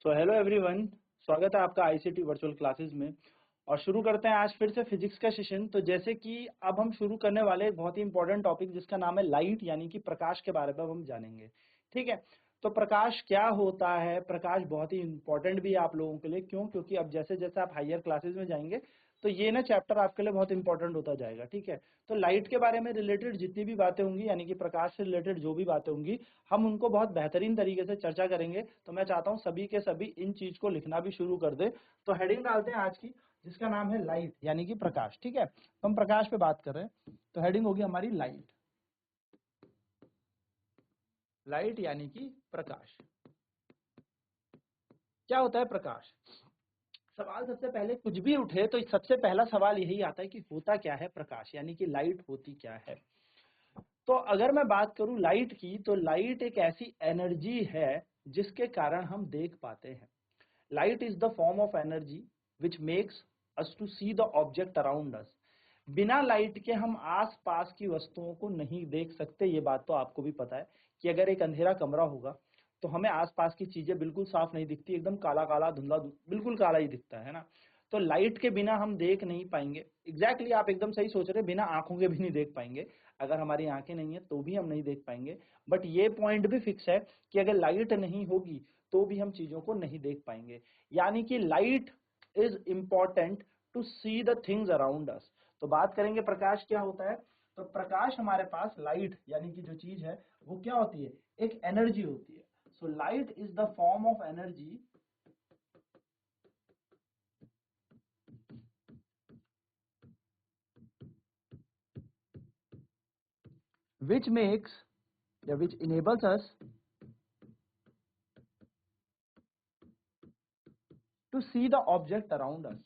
So hello everyone, स्वागत है आपका आईसीटी वर्चुअल क्लासेस में। और शुरू करते हैं आज फिर से फिजिक्स का सेशन। तो जैसे कि अब हम शुरू करने वाले एक बहुत ही इंपॉर्टेंट टॉपिक जिसका नाम है लाइट, यानी कि प्रकाश के बारे में अब हम जानेंगे। ठीक है, तो प्रकाश क्या होता है? प्रकाश बहुत ही इंपॉर्टेंट भी है आप लोगों के लिए। क्यों? क्योंकि अब जैसे जैसे आप हायर क्लासेस में जाएंगे तो ये ना चैप्टर आपके लिए बहुत इंपॉर्टेंट होता जाएगा। ठीक है, तो लाइट के बारे में रिलेटेड जितनी भी बातें होंगी, यानी कि प्रकाश से रिलेटेड जो भी बातें होंगी, हम उनको बहुत बेहतरीन तरीके से चर्चा करेंगे। तो मैं चाहता हूं सभी के सभी इन चीज को लिखना भी शुरू कर दे। तो हेडिंग डालते हैं आज की, जिसका नाम है लाइट यानी कि प्रकाश। ठीक है, तो हम प्रकाश पे बात कर रहे हैं, तो हेडिंग होगी हमारी लाइट। लाइट यानी कि प्रकाश। क्या होता है प्रकाश? सवाल सबसे पहले कुछ भी उठे तो सबसे पहला सवाल यही आता है कि होता क्या है प्रकाश, यानी कि लाइट होती क्या है। तो अगर मैं बात करूं लाइट की, तो लाइट एक ऐसी एनर्जी है जिसके कारण हम देख पाते हैं। Light is the form of energy which makes us to see the object around us. बिना लाइट के हम आस पास की वस्तुओं को नहीं देख सकते। ये बात तो आपको भी पता है कि अगर एक अंधेरा कमरा होगा तो हमें आसपास की चीजें बिल्कुल साफ नहीं दिखती, एकदम काला काला धुंधला बिल्कुल काला ही दिखता है ना। तो लाइट के बिना हम देख नहीं पाएंगे। एग्जैक्टली आप एकदम सही सोच रहे हैं, बिना आंखों के भी नहीं देख पाएंगे। अगर हमारी आंखें नहीं है तो भी हम नहीं देख पाएंगे। बट ये पॉइंट भी फिक्स है कि अगर लाइट नहीं होगी तो भी हम चीजों को नहीं देख पाएंगे। यानी कि light is important to see the things around us. तो बात करेंगे प्रकाश क्या होता है। तो प्रकाश हमारे पास लाइट यानी कि जो चीज है वो क्या होती है? एक एनर्जी होती है। So light is the form of energy which makes या which enables us to see the object around us।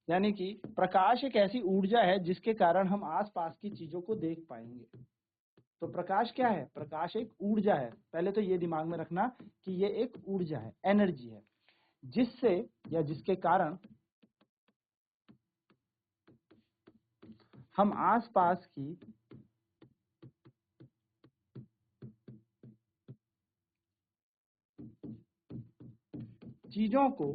यानी कि प्रकाश एक ऐसी ऊर्जा है जिसके कारण हम आसपास की चीजों को देख पाएंगे। तो प्रकाश क्या है? प्रकाश एक ऊर्जा है। पहले तो ये दिमाग में रखना कि ये एक ऊर्जा है, एनर्जी है, जिससे या जिसके कारण हम आसपास की चीजों को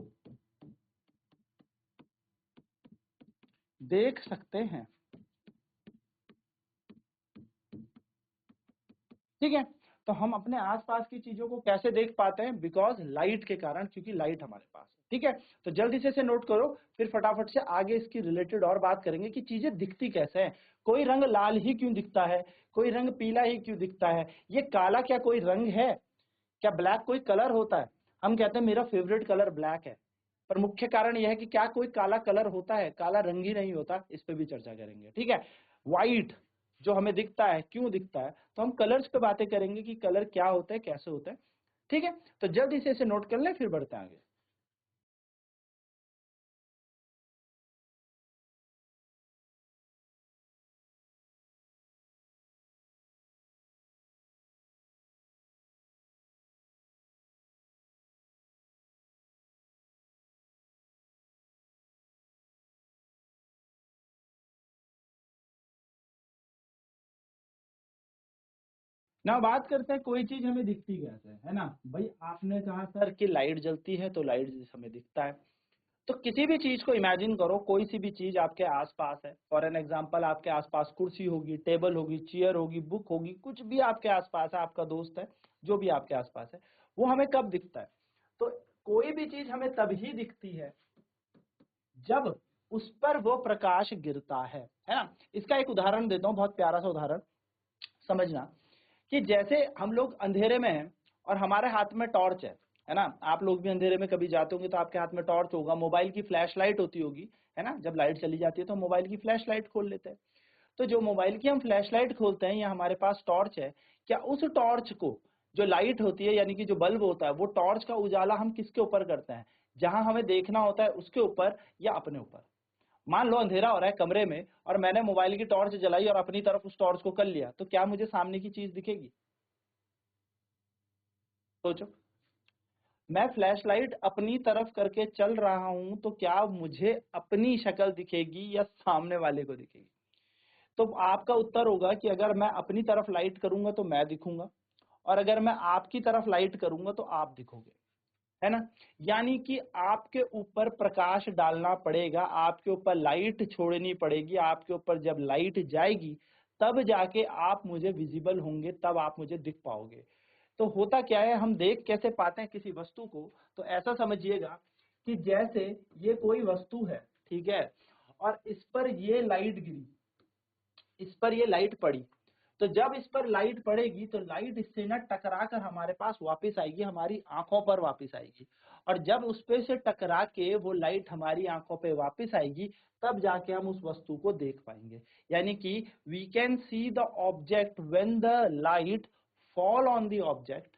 देख सकते हैं। ठीक है, तो हम अपने आसपास की चीजों को कैसे देख पाते हैं? बिकॉज लाइट के कारण, क्योंकि लाइट हमारे पास है। ठीक है, तो जल्दी से इसे नोट करो, फिर फटाफट से आगे इसकी रिलेटेड और बात करेंगे कि चीजें दिखती कैसे हैं। कोई रंग लाल ही क्यों दिखता है? कोई रंग पीला ही क्यों दिखता है? ये काला क्या कोई रंग है? क्या ब्लैक कोई कलर होता है? हम कहते हैं मेरा फेवरेट कलर ब्लैक है, पर मुख्य कारण यह है कि क्या कोई काला कलर होता है? काला रंग ही नहीं होता। इस पे भी चर्चा करेंगे। ठीक है, व्हाइट जो हमें दिखता है क्यों दिखता है, तो हम कलर्स पे बातें करेंगे कि कलर क्या होता है, कैसे होता है। ठीक है, तो जल्दी से इसे नोट कर लें, फिर बढ़ते हैं आगे। ना बात करते हैं कोई चीज हमें दिखती कैसे है ना भाई। आपने कहा सर कि लाइट जलती है तो लाइट हमें दिखता है। तो किसी भी चीज को इमेजिन करो, कोई सी भी चीज आपके आसपास है। फॉर एन एग्जांपल, आपके आसपास कुर्सी होगी, टेबल होगी, चेयर होगी, बुक होगी, कुछ भी आपके आसपास है, आपका दोस्त है, जो भी आपके आसपास है, वो हमें कब दिखता है? तो कोई भी चीज हमें तभी दिखती है जब उस पर वो प्रकाश गिरता है ना। इसका एक उदाहरण देता हूं, बहुत प्यारा सा उदाहरण समझना। कि जैसे हम लोग अंधेरे में हैं और हमारे हाथ में टॉर्च है ना। आप लोग भी अंधेरे में कभी जाते होंगे तो आपके हाथ में टॉर्च होगा, मोबाइल की फ्लैश लाइट होती होगी, है ना। जब लाइट चली जाती है तो मोबाइल की फ्लैश लाइट खोल लेते हैं। तो जो मोबाइल की हम फ्लैश लाइट खोलते हैं या हमारे पास टॉर्च है, क्या उस टॉर्च को, जो लाइट होती है यानी कि जो बल्ब होता है, वो टॉर्च का उजाला हम किसके ऊपर करते हैं? जहां हमें देखना होता है उसके ऊपर या अपने ऊपर? मान लो अंधेरा हो रहा है कमरे में और मैंने मोबाइल की टॉर्च जलाई और अपनी तरफ उस टॉर्च को कर लिया, तो क्या मुझे सामने की चीज दिखेगी? सोचो, मैं फ्लैश लाइट अपनी तरफ करके चल रहा हूं तो क्या मुझे अपनी शक्ल दिखेगी या सामने वाले को दिखेगी? तो आपका उत्तर होगा कि अगर मैं अपनी तरफ लाइट करूंगा तो मैं दिखूंगा, और अगर मैं आपकी तरफ लाइट करूंगा तो आप दिखोगे, है ना। यानी कि आपके ऊपर प्रकाश डालना पड़ेगा, आपके ऊपर लाइट छोड़नी पड़ेगी, आपके ऊपर जब लाइट जाएगी तब जाके आप मुझे विजिबल होंगे, तब आप मुझे दिख पाओगे। तो होता क्या है, हम देख कैसे पाते हैं किसी वस्तु को, तो ऐसा समझिएगा कि जैसे ये कोई वस्तु है, ठीक है, और इस पर ये लाइट गिरी, इस पर ये लाइट पड़ी, तो जब इस पर लाइट पड़ेगी तो लाइट इससे ना टकरा कर हमारे पास वापस आएगी, हमारी आंखों पर वापस आएगी, और जब उस पे से टकरा के वो लाइट हमारी आंखों पे वापस आएगी तब जाके हम उस वस्तु को देख पाएंगे। यानी कि we can see the object when the light fall on the object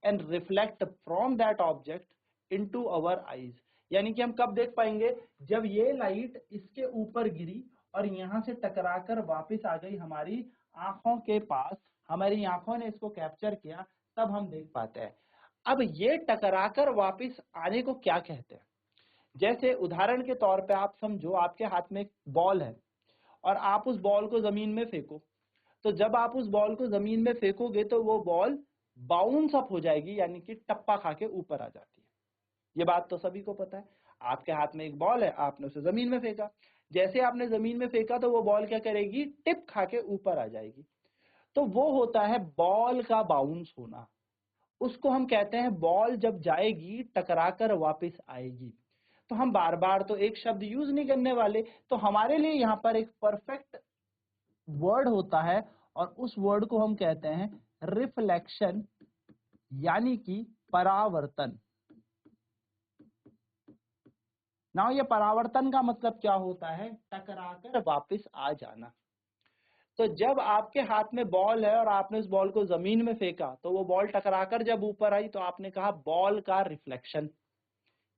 and reflect from that object into our eyes. यानी कि हम कब देख पाएंगे, जब ये लाइट इसके ऊपर गिरी और यहाँ से टकराकर वापस आ गई हमारी आंखों के पास, हमारी आंखों ने इसको कैप्चर किया, तब हम देख पाते हैं। अब ये टकराकर वापस आने को क्या कहते हैं? जैसे उदाहरण के तौर पे आप समझो, आपके हाथ में एक बॉल है और आप उस बॉल को जमीन में फेंको, तो जब आप उस बॉल को जमीन में फेंकोगे तो वो बॉल बाउंस अप हो जाएगी, यानी कि टप्पा खा के ऊपर आ जाती है। ये बात तो सभी को पता है। आपके हाथ में एक बॉल है, आपने उसे जमीन में फेंका, जैसे आपने जमीन में फेंका तो वो बॉल क्या करेगी, टिप खा के ऊपर आ जाएगी। तो वो होता है बॉल का बाउंस होना, उसको हम कहते हैं बॉल जब जाएगी टकरा कर वापस आएगी। तो हम बार बार तो एक शब्द यूज नहीं करने वाले, तो हमारे लिए यहाँ पर एक परफेक्ट वर्ड होता है और उस वर्ड को हम कहते हैं रिफ्लेक्शन, यानी कि परावर्तन। ना ये परावर्तन का मतलब क्या होता है, टकराकर वापस आ जाना। तो जब आपके हाथ में बॉल है और आपने उस बॉल को जमीन में फेंका तो वो बॉल टकराकर जब ऊपर आई तो आपने कहा बॉल का रिफ्लेक्शन,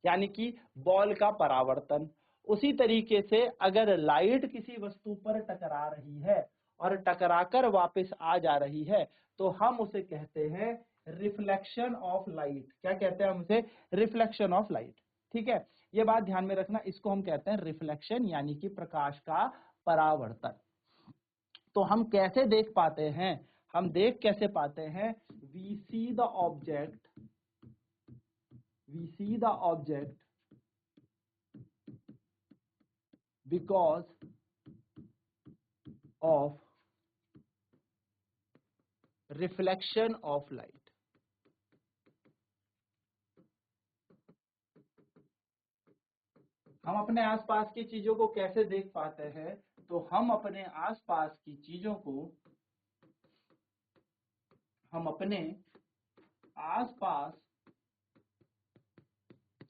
यानी कि बॉल का परावर्तन। उसी तरीके से अगर लाइट किसी वस्तु पर टकरा रही है और टकराकर वापस आ जा रही है तो हम उसे कहते हैं रिफ्लेक्शन ऑफ लाइट। क्या कहते हैं हम उसे, रिफ्लेक्शन ऑफ लाइट। ठीक है, ये बात ध्यान में रखना, इसको हम कहते हैं रिफ्लेक्शन, यानी कि प्रकाश का परावर्तन। तो हम कैसे देख पाते हैं, हम देख कैसे पाते हैं, we see the object, we see the object because of reflection of light। हम अपने आसपास की चीजों को कैसे देख पाते हैं, तो हम अपने आसपास की चीजों को, हम अपने आसपास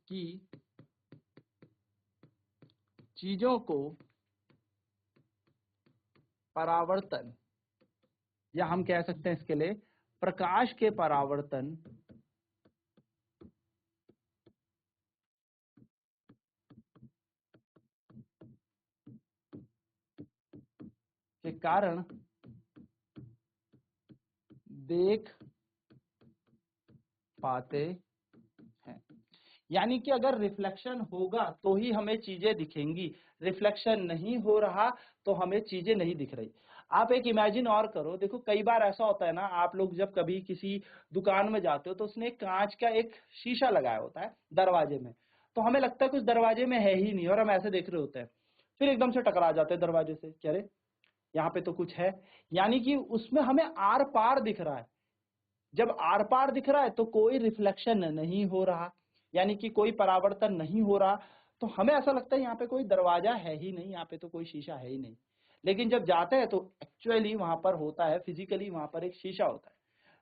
की चीजों को परावर्तन, या हम कह सकते हैं इसके लिए प्रकाश के परावर्तन के कारण देख पाते हैं। यानी कि अगर रिफ्लेक्शन होगा तो ही हमें चीजें दिखेंगी, रिफ्लेक्शन नहीं हो रहा तो हमें चीजें नहीं दिख रही। आप एक इमेजिन और करो, देखो कई बार ऐसा होता है ना, आप लोग जब कभी किसी दुकान में जाते हो तो उसने कांच का एक शीशा लगाया होता है दरवाजे में, तो हमें लगता है कुछ दरवाजे में है ही नहीं और हम ऐसे देख रहे होते हैं, फिर एकदम से टकरा जाते हैं दरवाजे से, क्या रे यहाँ पे तो कुछ है। यानी कि उसमें हमें आर पार दिख रहा है, जब आर पार दिख रहा है तो कोई रिफ्लेक्शन नहीं हो रहा, यानी कि कोई परावर्तन नहीं हो रहा, तो हमें ऐसा लगता है यहाँ पे कोई दरवाजा है ही नहीं, यहाँ पे तो कोई शीशा है ही नहीं। लेकिन जब जाते हैं तो एक्चुअली वहां पर होता है, फिजिकली वहां पर एक शीशा होता है।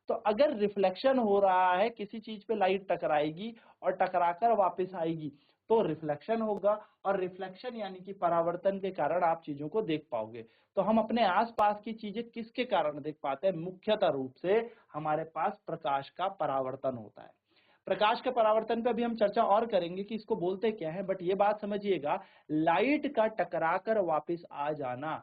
तो अगर रिफ्लेक्शन हो रहा है, किसी चीज पे लाइट टकराएगी और टकराकर वापस आएगी तो रिफ्लेक्शन होगा, और रिफ्लेक्शन यानी कि परावर्तन के कारण आप चीजों को देख पाओगे। तो हम अपने आसपास की चीजें किसके कारण देख पाते हैं, मुख्यतः रूप से हमारे पास प्रकाश का परावर्तन होता है। प्रकाश के परावर्तन पे अभी हम चर्चा और करेंगे कि इसको बोलते क्या है, बट ये बात समझिएगा, लाइट का टकराकर वापस आ जाना,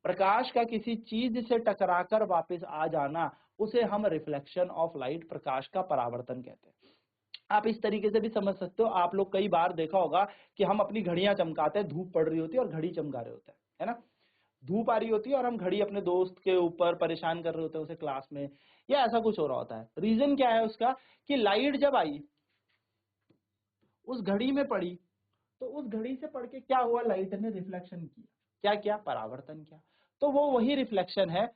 प्रकाश का किसी चीज से टकराकर वापस आ जाना, उसे हम रिफ्लेक्शन ऑफ लाइट, प्रकाश का परावर्तन कहते हैं। आप इस तरीके से भी समझ सकते हो, आप लोग कई बार देखा होगा कि हम अपनी घड़ियां चमकाते हैं, धूप पड़ रही होती है और घड़ी चमका रहे होते हैं, है ना। धूप आ रही होती है और हम घड़ी अपने दोस्त के ऊपर परेशान कर रहे होते हैं उसे क्लास में, या ऐसा कुछ हो रहा होता है। रीजन क्या है उसका कि लाइट जब आई उस घड़ी में पड़ी, तो उस घड़ी से पढ़ के क्या हुआ, लाइट ने रिफ्लेक्शन किया, क्या किया, परावर्तन किया। तो वो वही रिफ्लेक्शन है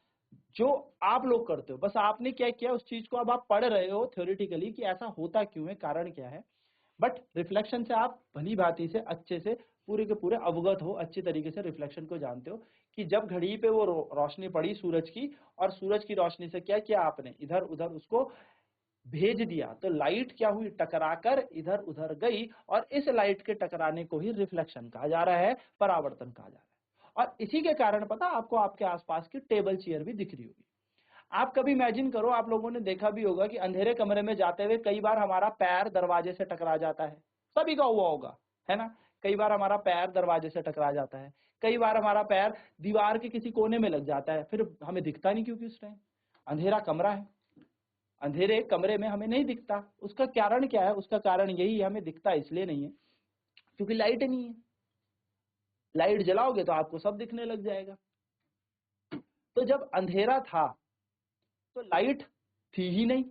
जो आप लोग करते हो, बस आपने क्या किया, उस चीज को अब आप पढ़ रहे हो थ्योरेटिकली कि ऐसा होता क्यों है, कारण क्या है, बट रिफ्लेक्शन से आप भली भांति से अच्छे से पूरे के पूरे अवगत हो, अच्छी तरीके से रिफ्लेक्शन को जानते हो कि जब घड़ी पे वो रोशनी पड़ी सूरज की, और सूरज की रोशनी से क्या किया आपने, इधर उधर उसको भेज दिया, तो लाइट क्या हुई, टकराकर इधर उधर गई, और इस लाइट के टकराने को ही रिफ्लेक्शन कहा जा रहा है, परावर्तन कहा जा रहा है। और इसी के कारण पता आपको आपके आसपास की टेबल चेयर भी दिख रही होगी। आप कभी इमेजिन करो, आप लोगों ने देखा भी होगा कि अंधेरे कमरे में जाते हुए कई बार हमारा पैर दरवाजे से टकरा जाता है, सभी का हुआ होगा, है ना। कई बार हमारा पैर दरवाजे से टकरा जाता है, कई बार हमारा पैर दीवार के किसी कोने में लग जाता है, फिर हमें दिखता नहीं क्योंकि उस टाइम अंधेरा कमरा है, अंधेरे कमरे में हमें नहीं दिखता। उसका कारण क्या है, उसका कारण यही है, हमें दिखता इसलिए नहीं है क्योंकि लाइट नहीं है। लाइट जलाओगे तो आपको सब दिखने लग जाएगा। तो जब अंधेरा था तो लाइट थी ही नहीं,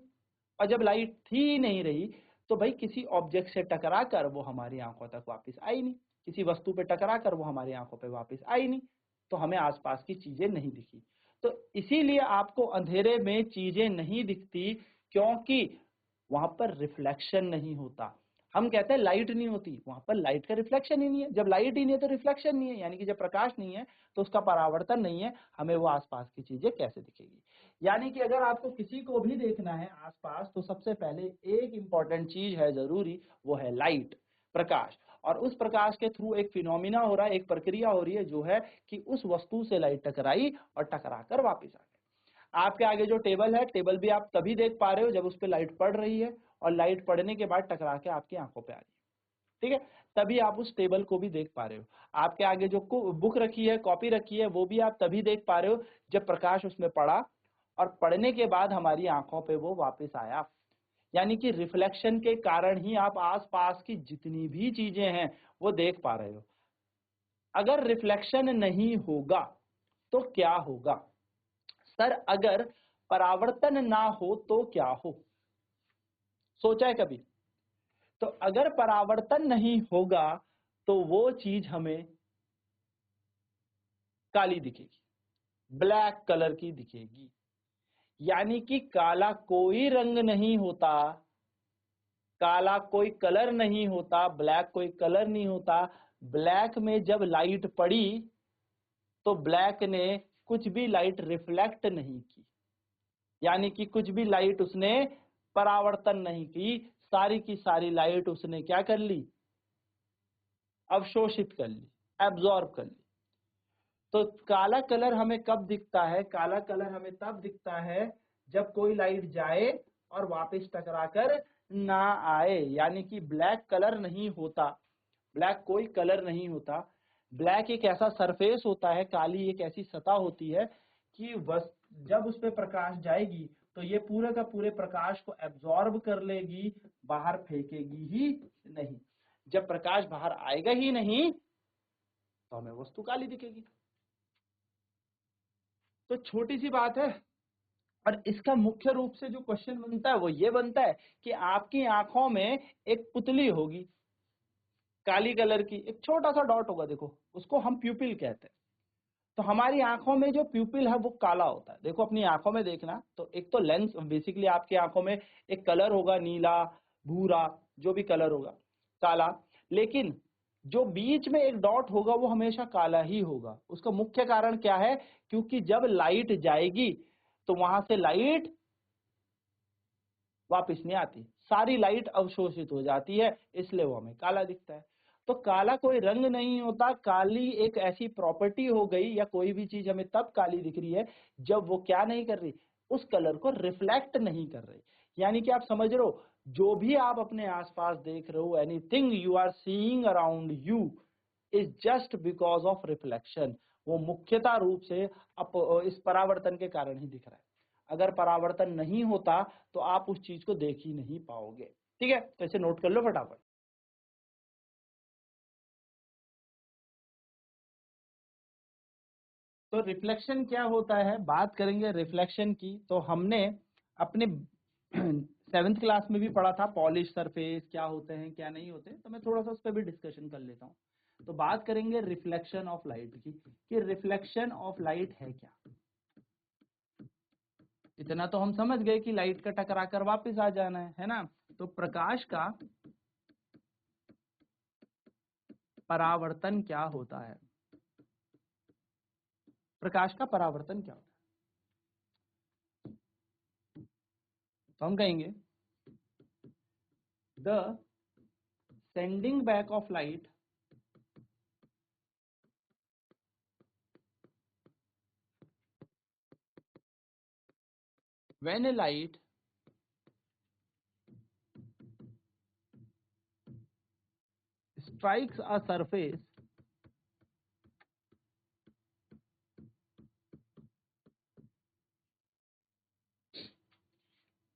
और जब लाइट थी ही नहीं रही तो भाई किसी ऑब्जेक्ट से टकरा कर वो हमारी आंखों तक वापस आई नहीं, किसी वस्तु पे टकरा कर वो हमारी आंखों पे वापस आई नहीं, तो हमें आसपास की चीजें नहीं दिखी। तो इसीलिए आपको अंधेरे में चीजें नहीं दिखती, क्योंकि वहां पर रिफ्लेक्शन नहीं होता। हम कहते हैं लाइट नहीं होती, वहां पर लाइट का रिफ्लेक्शन ही नहीं है। जब लाइट ही नहीं है तो रिफ्लेक्शन नहीं है, यानी कि जब प्रकाश नहीं है तो उसका परावर्तन नहीं है, हमें वो आसपास की चीजें कैसे दिखेगी। यानी कि अगर आपको किसी को भी देखना है आसपास, तो सबसे पहले एक इंपॉर्टेंट चीज है जरूरी, वो है लाइट, प्रकाश। और उस प्रकाश के थ्रू एक फिनोमिना हो रहा है, एक प्रक्रिया हो रही है, जो है कि उस वस्तु से लाइट टकराई और टकरा कर वापिस आ गई। आपके आगे जो टेबल है, टेबल भी आप तभी देख पा रहे हो जब उस पर लाइट पड़ रही है, और लाइट पड़ने के बाद टकरा के आपकी आंखों पे आ रही है, ठीक है, तभी आप उस टेबल को भी देख पा रहे हो। आपके आगे जो बुक रखी है, कॉपी रखी है, वो भी आप तभी देख पा रहे हो जब प्रकाश उसमें पड़ा, और पड़ने के बाद हमारी आंखों पे वो वापस आया। यानी कि रिफ्लेक्शन के कारण ही आप आसपास की जितनी भी चीजें हैं वो देख पा रहे हो। अगर रिफ्लेक्शन नहीं होगा तो क्या होगा सर, अगर परावर्तन ना हो तो क्या हो, सोचा है कभी? तो अगर परावर्तन नहीं होगा तो वो चीज हमें काली दिखेगी, ब्लैक कलर की दिखेगी। यानी कि काला कोई रंग नहीं होता, काला कोई कलर नहीं होता, ब्लैक कोई कलर नहीं होता। ब्लैक में जब लाइट पड़ी तो ब्लैक ने कुछ भी लाइट रिफ्लेक्ट नहीं की, यानी कि कुछ भी लाइट उसने परावर्तन नहीं की, सारी की सारी लाइट उसने क्या कर ली, अवशोषित कर ली, एब्जॉर्ब कर ली। तो काला कलर हमें कब दिखता है, काला कलर हमें तब दिखता है जब कोई लाइट जाए और वापस टकराकर ना आए, यानी कि ब्लैक कलर नहीं होता, ब्लैक कोई कलर नहीं होता। ब्लैक एक ऐसा सरफेस होता है, काली एक ऐसी सतह होती है कि जब उस पर प्रकाश जाएगी तो ये पूरे का पूरे प्रकाश को एब्जॉर्ब कर लेगी, बाहर फेंकेगी ही नहीं। जब प्रकाश बाहर आएगा ही नहीं तो हमें वस्तु काली दिखेगी। तो छोटी सी बात है, और इसका मुख्य रूप से जो क्वेश्चन बनता है वो ये बनता है कि आपकी आंखों में एक पुतली होगी काली कलर की, एक छोटा सा डॉट होगा, देखो उसको हम प्यूपिल कहते हैं। तो हमारी आंखों में जो प्यूपिल है वो काला होता है। देखो अपनी आंखों में देखना, तो एक तो लेंस, बेसिकली आपकी आंखों में एक कलर होगा, नीला, भूरा, जो भी कलर होगा, काला। लेकिन जो बीच में एक डॉट होगा वो हमेशा काला ही होगा। उसका मुख्य कारण क्या है, क्योंकि जब लाइट जाएगी तो वहां से लाइट वापस नहीं आती, सारी लाइट अवशोषित हो जाती है, इसलिए वो हमें काला दिखता है। तो काला कोई रंग नहीं होता, काली एक ऐसी प्रॉपर्टी हो गई, या कोई भी चीज हमें तब काली दिख रही है जब वो क्या नहीं कर रही, उस कलर को रिफ्लेक्ट नहीं कर रही। यानी कि आप समझ रहे हो, जो भी आप अपने आसपास देख रहे हो, anything you are seeing around you is just because of reflection. वो मुख्यतः रूप से इस परावर्तन के कारण ही दिख रहा है। अगर परावर्तन नहीं होता तो आप उस चीज को देख ही नहीं पाओगे। ठीक है, तो इसे नोट कर लो फटाफट। तो रिफ्लेक्शन क्या होता है, बात करेंगे रिफ्लेक्शन की। तो हमने अपने 7th क्लास में भी पढ़ा था पॉलिश सरफेस क्या होते हैं क्या नहीं होते, तो मैं थोड़ा सा उस पर भी डिस्कशन कर लेता हूँ। तो बात करेंगे रिफ्लेक्शन ऑफ लाइट की, कि रिफ्लेक्शन ऑफ लाइट है क्या। इतना तो हम समझ गए कि लाइट का टकरा कर वापिस आ जाना है ना। तो प्रकाश का परावर्तन क्या होता है, प्रकाश का परावर्तन क्या होता है, तो हम कहेंगे the sending back of light when A light strikes a surface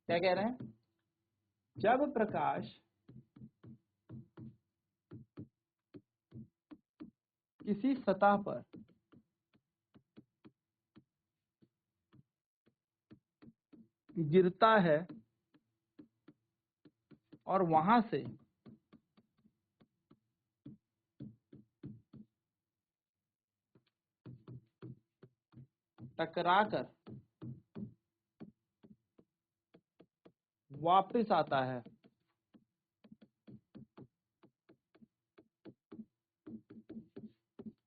क्या कह रहे हैं, जब प्रकाश किसी सतह पर गिरता है और वहां से टकराकर वापस आता है,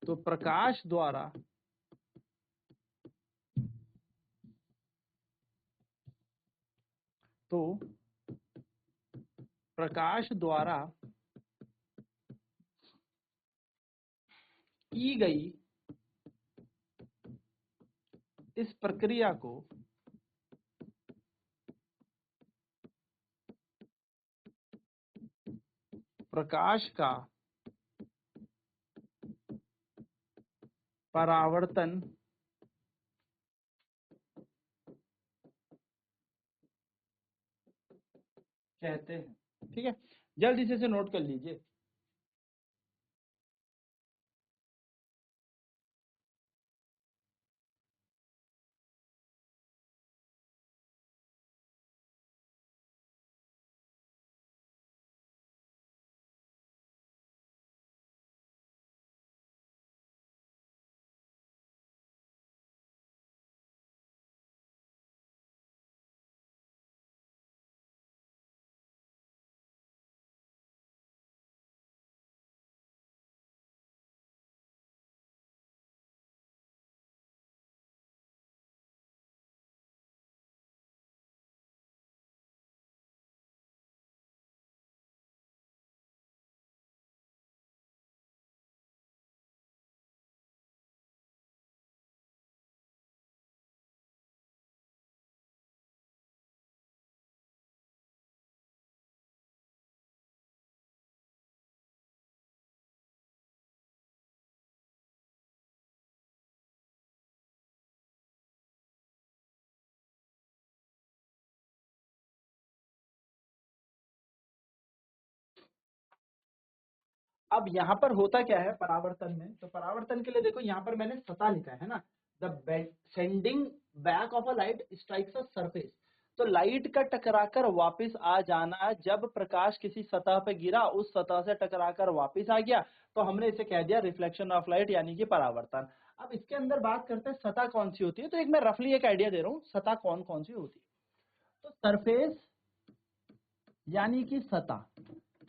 तो प्रकाश द्वारा तो प्रकाश द्वारा की गई इस प्रक्रिया को प्रकाश का परावर्तन कहते हैं। ठीक है, जल्दी से नोट कर लीजिए। अब यहाँ पर होता क्या है परावर्तन में, तो परावर्तन के लिए देखो यहाँ पर मैंने सतह लिखा है ना, the sending back of a light strikes a surface. तो लाइट का टकराकर वापस आ जाना, जब प्रकाश किसी सतह पे गिरा उस सतह से टकराकर वापस आ गया, तो हमने इसे कह दिया रिफ्लेक्शन ऑफ लाइट यानी कि परावर्तन। अब इसके अंदर बात करते हैं सतह कौन सी होती है, तो एक मैं रफली एक आइडिया दे रहा हूँ सतह कौन कौन सी होती है। तो सरफेस यानी कि सतह,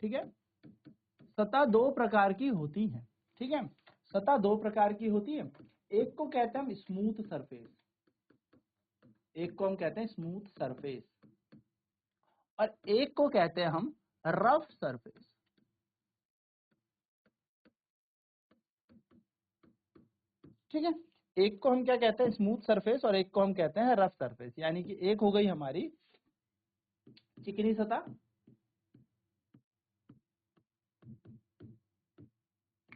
ठीक है, सतह दो प्रकार की होती है। ठीक है, सतह दो प्रकार की होती है, एक को कहते हैं हम स्मूथ सरफेस, एक को हम कहते हैं स्मूथ सरफेस, और एक को कहते हैं हम रफ सरफेस। ठीक है, एक को हम क्या कहते हैं स्मूथ सरफेस और एक को हम कहते हैं रफ सरफेस, यानी कि एक हो गई हमारी चिकनी सतह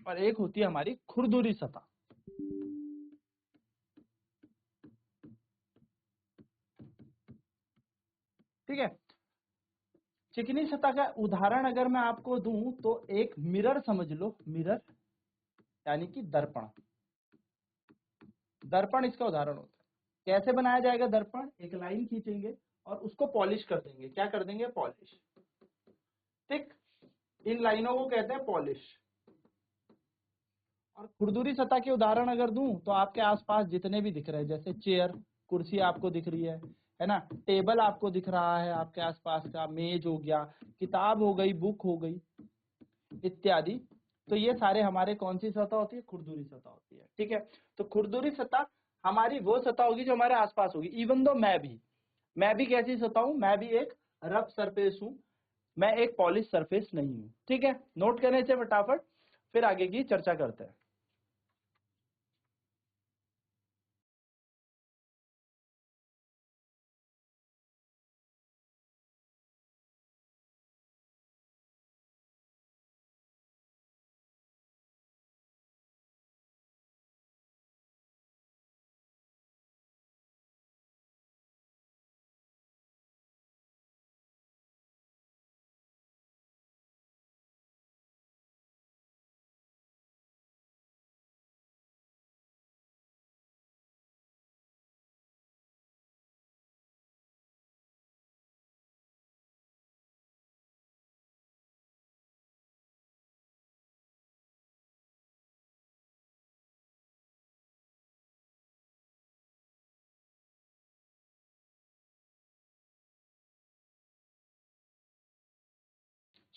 और एक होती है हमारी खुरदुरी सतह। ठीक है, चिकनी सतह का उदाहरण अगर मैं आपको दूं तो एक मिरर समझ लो, मिरर यानी कि दर्पण, दर्पण इसका उदाहरण होता है। कैसे बनाया जाएगा दर्पण? एक लाइन खींचेंगे और उसको पॉलिश कर देंगे। क्या कर देंगे? पॉलिश। ठीक, इन लाइनों को कहते हैं पॉलिश। और खुरदुरी सतह के उदाहरण अगर दूं तो आपके आसपास जितने भी दिख रहे हैं, जैसे चेयर, कुर्सी आपको दिख रही है ना, टेबल आपको दिख रहा है, आपके आसपास का मेज हो गया, किताब हो गई, बुक हो गई इत्यादि। तो ये सारे हमारे कौन सी सतह होती है? खुरदुरी सतह होती है। ठीक है, तो खुरदुरी सतह हमारी वो सतह होगी जो हमारे आसपास होगी। इवन दो मैं भी कैसी सतह हूं? मैं भी एक रफ सरफेस हूं, मैं एक पॉलिश सरफेस नहीं हूं। ठीक है, नोट करने से फटाफट, फिर आगे की चर्चा करते हैं।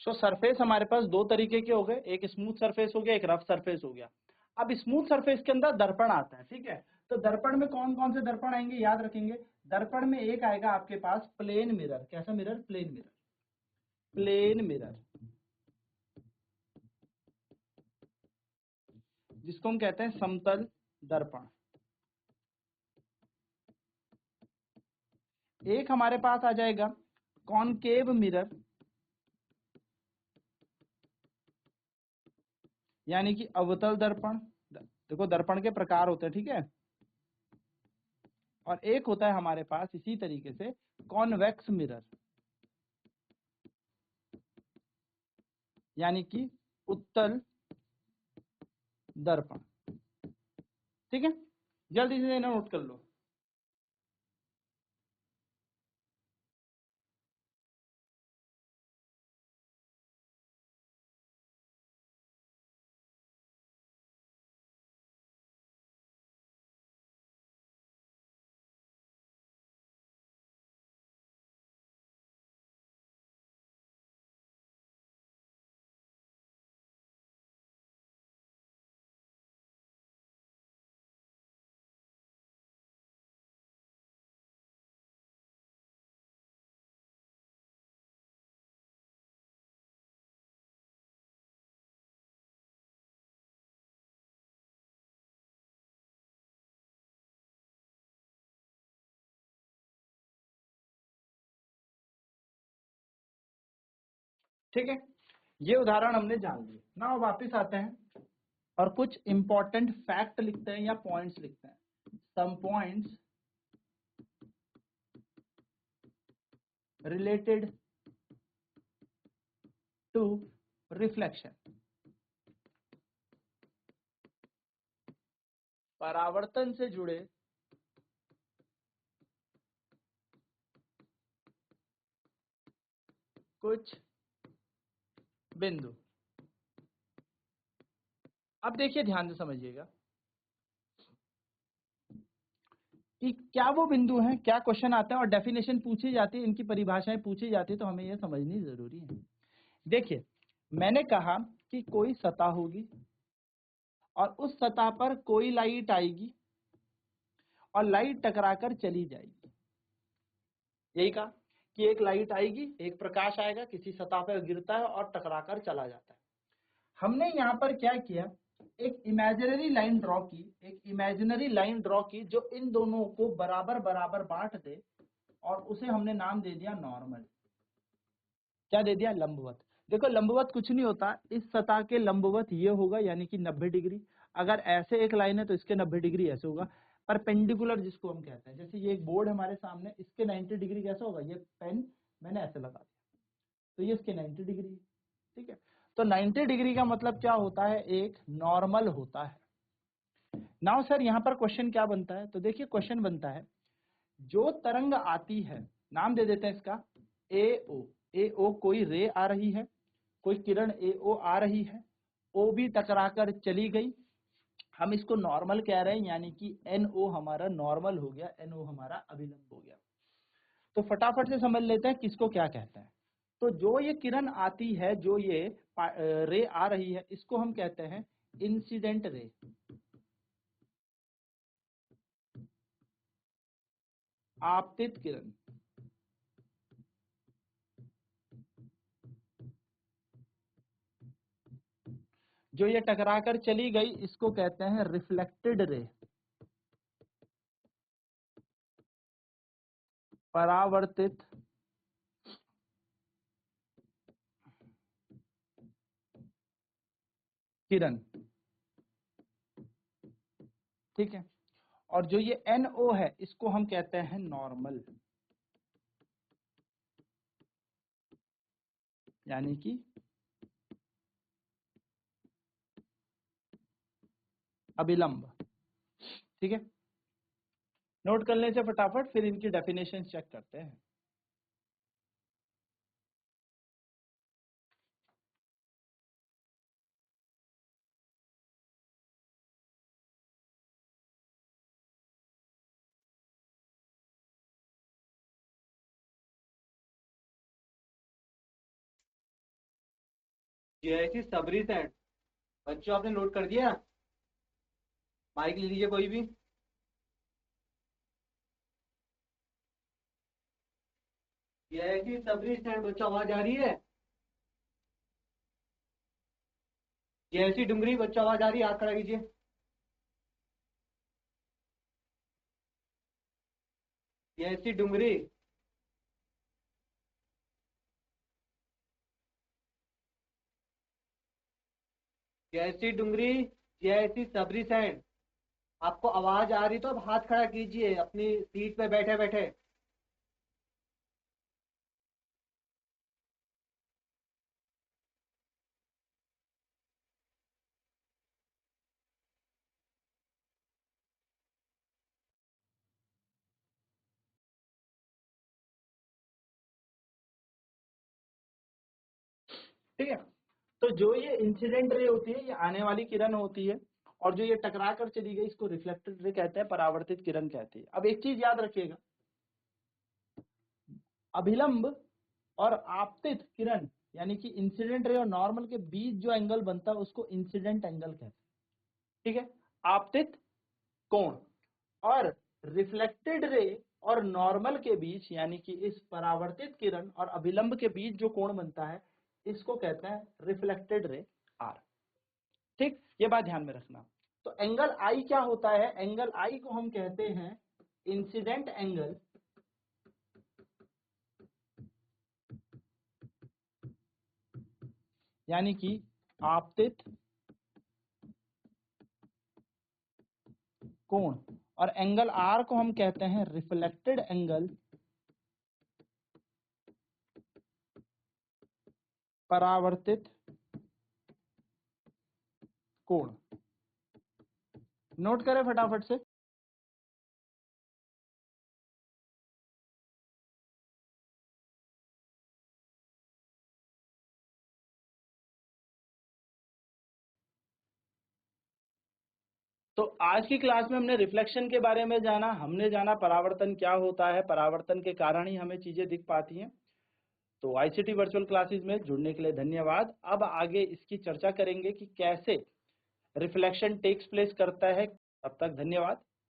सो सरफेस हमारे पास दो तरीके के हो गए, एक स्मूथ सरफेस हो गया, एक रफ सरफेस हो गया। अब स्मूथ सरफेस के अंदर दर्पण आता है। ठीक है, तो दर्पण में कौन कौन से दर्पण आएंगे याद रखेंगे। दर्पण में एक आएगा आपके पास प्लेन मिरर। कैसा mirror? Plane mirror. Plane mirror जिसको हम कहते हैं समतल दर्पण। एक हमारे पास आ जाएगा कॉनकेव मिरर, यानी कि अवतल दर्पण। देखो दर्पण के प्रकार होते हैं, ठीक है। और एक होता है हमारे पास इसी तरीके से कॉन्वेक्स मिरर, यानी कि उत्तल दर्पण। ठीक है, जल्दी से नोट कर लो। ठीक है, ये उदाहरण हमने जान लिए ना। वापिस आते हैं और कुछ इंपॉर्टेंट फैक्ट लिखते हैं या पॉइंट्स लिखते हैं। Some points related to reflection. परावर्तन से जुड़े कुछ बिंदु। अब देखिए ध्यान से समझिएगा कि क्या वो बिंदु हैं, क्या क्वेश्चन आता है और डेफिनेशन पूछी जाती है, इनकी परिभाषाएं पूछी जाती है, तो हमें यह समझनी जरूरी है। देखिए, मैंने कहा कि कोई सतह होगी और उस सतह पर कोई लाइट आएगी और लाइट टकराकर चली जाएगी। यही कहा कि एक लाइट आएगी, एक प्रकाश आएगा, किसी सतह पर गिरता है और टकराकर चला जाता है। हमने यहाँ पर क्या किया, एक इमेजिनरी लाइन ड्रॉ की, एक इमेजिनरी लाइन ड्रॉ की जो इन दोनों को बराबर बराबर बांट दे, और उसे हमने नाम दे दिया नॉर्मल। क्या दे दिया? लंबवत। देखो लंबवत कुछ नहीं होता, इस सतह के लंबवत ये होगा, यानी कि 90 डिग्री। अगर ऐसे एक लाइन है तो इसके 90 डिग्री ऐसे होगा। परपेंडिकुलर जिसको हम कहते हैं, जैसे ये एक बोर्ड हमारे सामने, इसके 90 डिग्री कैसे होगा? ये पेन मैंने ऐसे लगा दिया तो ये इसके 90 डिग्री। ठीक है, तो 90 डिग्री का मतलब क्या होता है? एक नॉर्मल होता है। नाउ सर यहाँ पर क्वेश्चन क्या बनता है, तो देखिए क्वेश्चन बनता है जो तरंग आती है, नाम दे देते हैं इसका एओ। एओ कोई रे आ रही है, कोई किरण एओ आ रही है, ओ भी टकराकर चली गई, हम इसको नॉर्मल कह रहे हैं, यानी कि एनओ हमारा नॉर्मल हो गया, एनओ हमारा अभिलंब हो गया। तो फटाफट से समझ लेते हैं किसको क्या कहते हैं। तो जो ये किरण आती है, जो ये रे आ रही है, इसको हम कहते हैं इंसिडेंट रे। आपतित किरण। जो ये टकराकर चली गई इसको कहते हैं रिफ्लेक्टेड रे, परावर्तित किरण। ठीक है, और जो ये NO है इसको हम कहते हैं नॉर्मल, यानी कि अभिलंब। ठीक है, नोट कर लें से फटाफट, फिर इनकी डेफिनेशन चेक करते हैं। जैसी सबरी सेट। बच्चों आपने नोट कर दिया? माइक ले लीजिए कोई भी। जैसी सबरी सेट, बच्चों आवाज आ रही है? जैसी डुंगरी, बच्चों आवाज आ रही है? हाथ खड़ा कीजिए। जैसी डुंगरी। जैसी डुंगरी, जैसी सबरी सेट। आपको आवाज आ रही तो अब हाथ खड़ा कीजिए अपनी सीट पे बैठे बैठे। ठीक है, तो जो ये इंसिडेंट रे होती है, ये आने वाली किरण होती है, और जो ये टकरा कर चली गई इसको रिफ्लेक्टेड रे कहते हैं, परावर्तित किरण कहते हैं। अब एक चीज याद रखिएगा, अभिलंब और आपतित किरण, यानी कि इंसिडेंट रे और नॉर्मल के बीच जो एंगल बनता है उसको इंसिडेंट एंगल कहते हैं। ठीक है, आपतित कोण, और रिफ्लेक्टेड रे और नॉर्मल के बीच, यानी कि इस परावर्तित किरण और अभिलंब के बीच जो कोण बनता है इसको कहते हैं रिफ्लेक्टेड रे आर। ठीक, ये बात ध्यान में रखना। तो एंगल आई क्या होता है, एंगल आई को हम कहते हैं इंसिडेंट एंगल, यानी कि आपतित कोण, और एंगल आर को हम कहते हैं रिफ्लेक्टेड एंगल, परावर्तित कोण। नोट करें फटाफट से। तो आज की क्लास में हमने रिफ्लेक्शन के बारे में जाना, हमने जाना परावर्तन क्या होता है, परावर्तन के कारण ही हमें चीजें दिख पाती हैं। तो आईसीटी वर्चुअल क्लासेस में जुड़ने के लिए धन्यवाद। अब आगे इसकी चर्चा करेंगे कि कैसे रिफ्लेक्शन टेक्स प्लेस करता है। तब तक धन्यवाद।